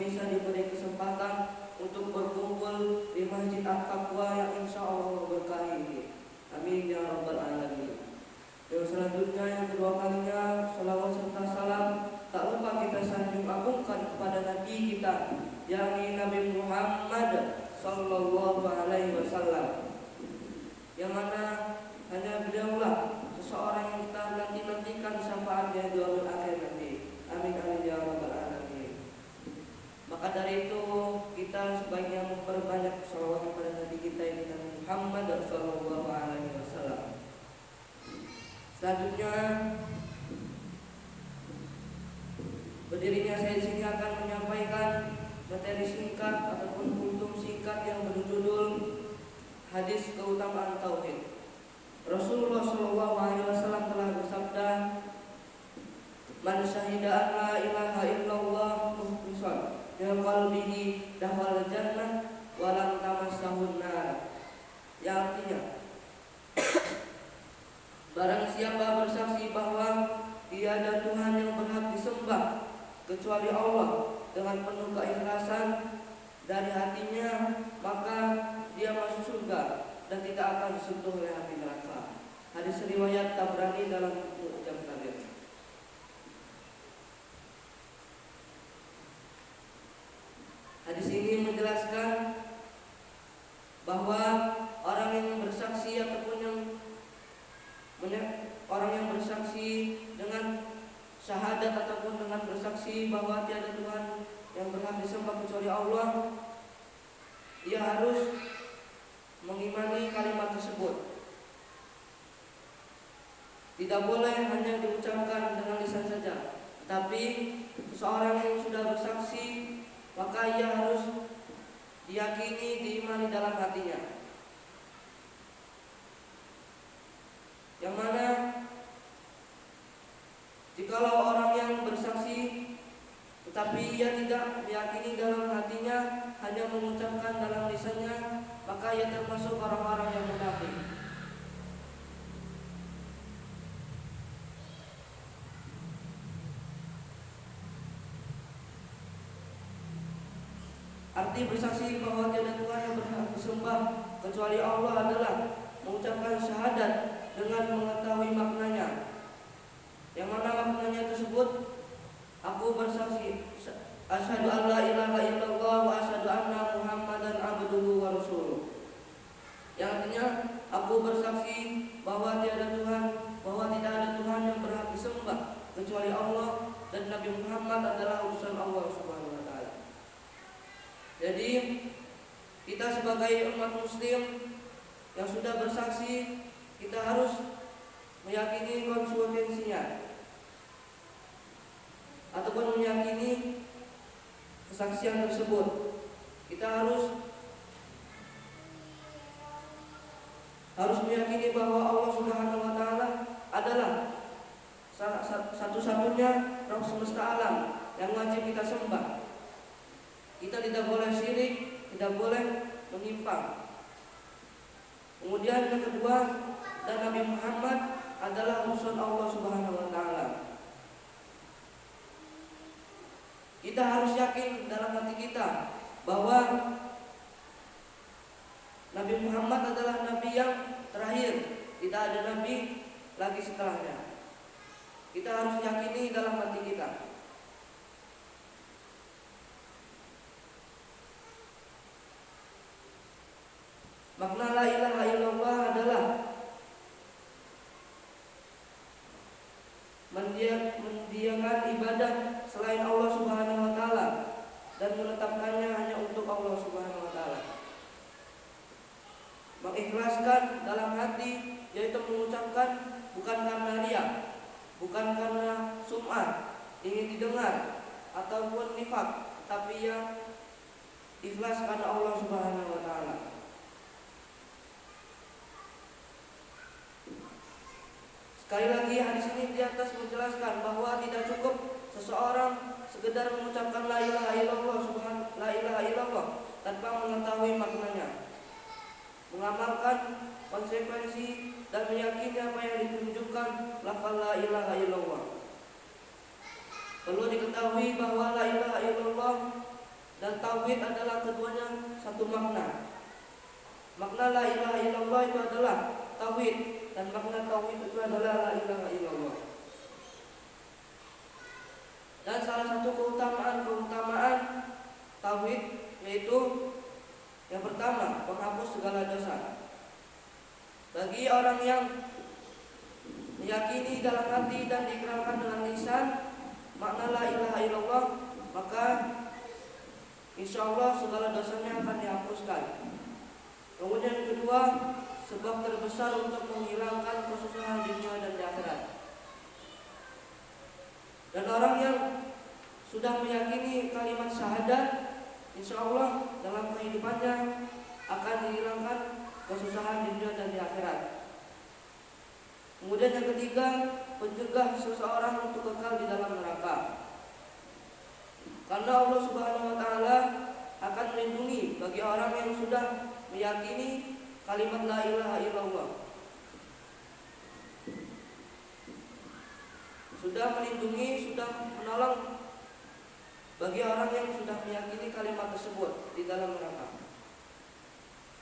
bisa diberi kesempatan untuk berkumpul di Masjid At-Taqwa yang insya Allah berkahi ini. Amin ya rabbal alamin. Yang selanjutnya, yang kedua kalinya, salawat serta salam tak lupa kita sanjung agungkan kepada Nabi kita, yakni Nabi Muhammad sallallahu alaihi wasallam, yang mana hanya beliaulah seseorang yang kita nanti-nantikan syafaatnya di hari akhir nanti. Amin amin ya rabbal alamin. Maka dari itu kita sebaiknya memperbanyak salawat kepada Nabi kita ini, Nabi Muhammad sallallahu alaihi wasallam. Selanjutnya, berdirinya saya di sini akan menyampaikan materi singkat ataupun kultum singkat yang berjudul hadis keutamaan tauhid. Rasulullah Shallallahu Alaihi Wasallam telah bersabda, "Man syahida an la ilaha illallah mukhlishan min qalbihi dakhala jannah wa lam tamassahun nar." Yang artinya, barang siapa bersaksi bahwa tiada Tuhan yang berhak disembah kecuali Allah dengan penuh keikhlasan dari hatinya, maka dia masuk surga dan tidak akan disentuh oleh api neraka. Hadis riwayat Tabrani dalam Mu'jam Kabir. Hadis ini menjelaskan bahwa orang yang bersaksi ataupun orang yang bersaksi dengan syahadat ataupun dengan bersaksi bahwa tiada Tuhan yang berhak disembah kecuali Allah, ia harus mengimani kalimat tersebut. Tidak boleh hanya diucapkan dengan lisan saja, tetapi seseorang yang sudah bersaksi maka ia harus diyakini, diimani dalam hatinya. Yang mana jikalau orang yang bersaksi tetapi ia tidak meyakini dalam hatinya, hanya mengucapkan dalam lisannya, maka ia termasuk orang-orang yang munafik. Arti bersaksi bahwa tiada Tuhan yang berhak disembah kecuali Allah adalah mengucapkan syahadat dengan mengetahui maknanya. Yang mana maknanya tersebut, aku bersaksi asyhadu an la ilaha illallah wa asyhadu anna Muhammadan abduhu wa rasuluh. Yang artinya, aku bersaksi bahwa tiada Tuhan, bahwa tidak ada Tuhan yang berhak disembah kecuali Allah, dan Nabi Muhammad adalah utusan Allah Subhanahu wa taala. Jadi, kita sebagai umat muslim yang sudah bersaksi, kita harus meyakini konsekuensinya ataupun meyakini kesaksian tersebut. Kita harus meyakini bahwa Allah Subhanahu wa taala adalah satu-satunya Rabb semesta alam yang wajib kita sembah. Kita tidak boleh syirik, tidak boleh menyimpang. Kemudian yang kedua, dan Nabi Muhammad adalah utusan Allah Subhanahu wa taala. Kita harus yakin dalam hati kita bahwa Nabi Muhammad adalah nabi yang terakhir, tidak ada nabi lagi setelahnya. Kita harus yakini dalam hati kita. Makna la ilaha illallah adalah mendiamkan ibadah selain Allah Subhanahu wa taala dan menetapkannya hanya untuk Allah Subhanahu wa taala. Mengikhlaskan dalam hati, yaitu mengucapkan bukan karena riya, bukan karena sum'ah, ingin didengar ataupun nifak, tapi yang ikhlas karena Allah Subhanahu wa taala. Sekali lagi, hadis ini di atas menjelaskan bahwa tidak cukup seseorang sekedar mengucapkan la ilaha illallah tanpa mengetahui maknanya, mengamalkan konsekuensi dan meyakini apa yang ditunjukkan lafaz la ilaha illallah. Perlu diketahui bahwa la ilaha illallah dan tauhid adalah keduanya satu makna. Makna la ilaha illallah itu adalah tauhid, dan makna tauhid itu adalah la ilaha illallah. Dan salah satu keutamaan tauhid yaitu yang pertama, penghapus segala dosa. Bagi orang yang meyakini dalam hati dan diikrarkan dengan lisan makna la ilaha illallah, maka insya Allah segala dosanya akan dihapuskan. Kemudian yang kedua, sebab terbesar untuk menghilangkan kesusahan di dunia dan di akhirat. Dan orang yang sudah meyakini kalimat syahadat, insya Allah dalam kehidupannya akan dihilangkan kesusahan di dunia dan di akhirat. Kemudian yang ketiga, mencegah seseorang untuk kekal di dalam neraka. Karena Allah Subhanahu wa taala akan melindungi bagi orang yang sudah meyakini kalimat la ilaha illallah. Sudah melindungi, sudah menolong bagi orang yang sudah meyakini kalimat tersebut di dalam neraka.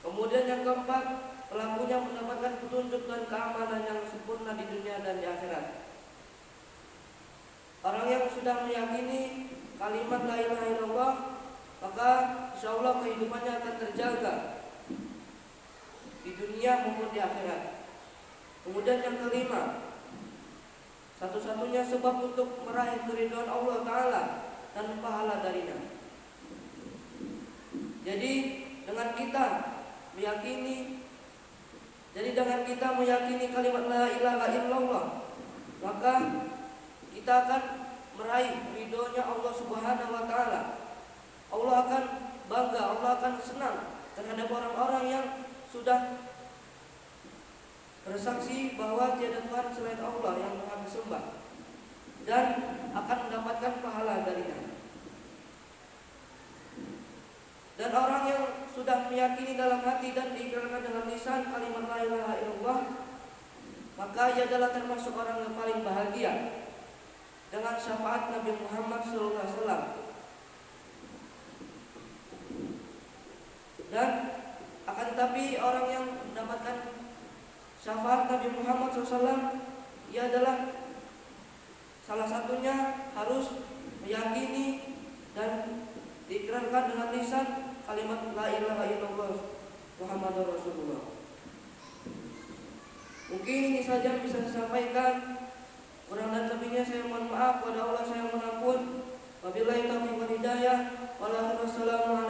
Kemudian yang keempat, pelakunya mendapatkan petunjuk dan keamanan yang sempurna di dunia dan di akhirat. Orang yang sudah meyakini kalimat la ilaha illallah, maka insya Allah kehidupannya akan terjaga di dunia maupun di akhirat. Kemudian yang kelima, satu-satunya sebab untuk meraih keridhaan Allah Ta'ala dan pahala darinya. Jadi dengan kita meyakini kalimat la ilaha illallah, maka kita akan meraih ridhonya Allah Subhanahu wa taala. Allah akan bangga, Allah akan senang terhadap orang-orang yang sudah bersaksi bahwa tiada Tuhan selain Allah yang berhak disembah dan akan mendapatkan pahala darinya. Dan orang yang sudah meyakini dalam hati dan diikrarkan dengan lisan kalimat la ilaha illallah, maka ia adalah termasuk orang yang paling bahagia dengan syafaat Nabi Muhammad SAW. Dan akan tetapi orang yang mendapatkan syafaat Nabi Muhammad SAW, ia adalah salah satunya harus meyakini dan diikrarkan dengan lisan kalimat la ilaha illallah Muhammadur Rasulullah. Mungkin ini saja yang bisa saya sampaikan. Kurang dan lebihnya saya mohon maaf, pada Allah saya mohon ampun. Wabillahi taufiq wal hidayah. Wassalamualaikum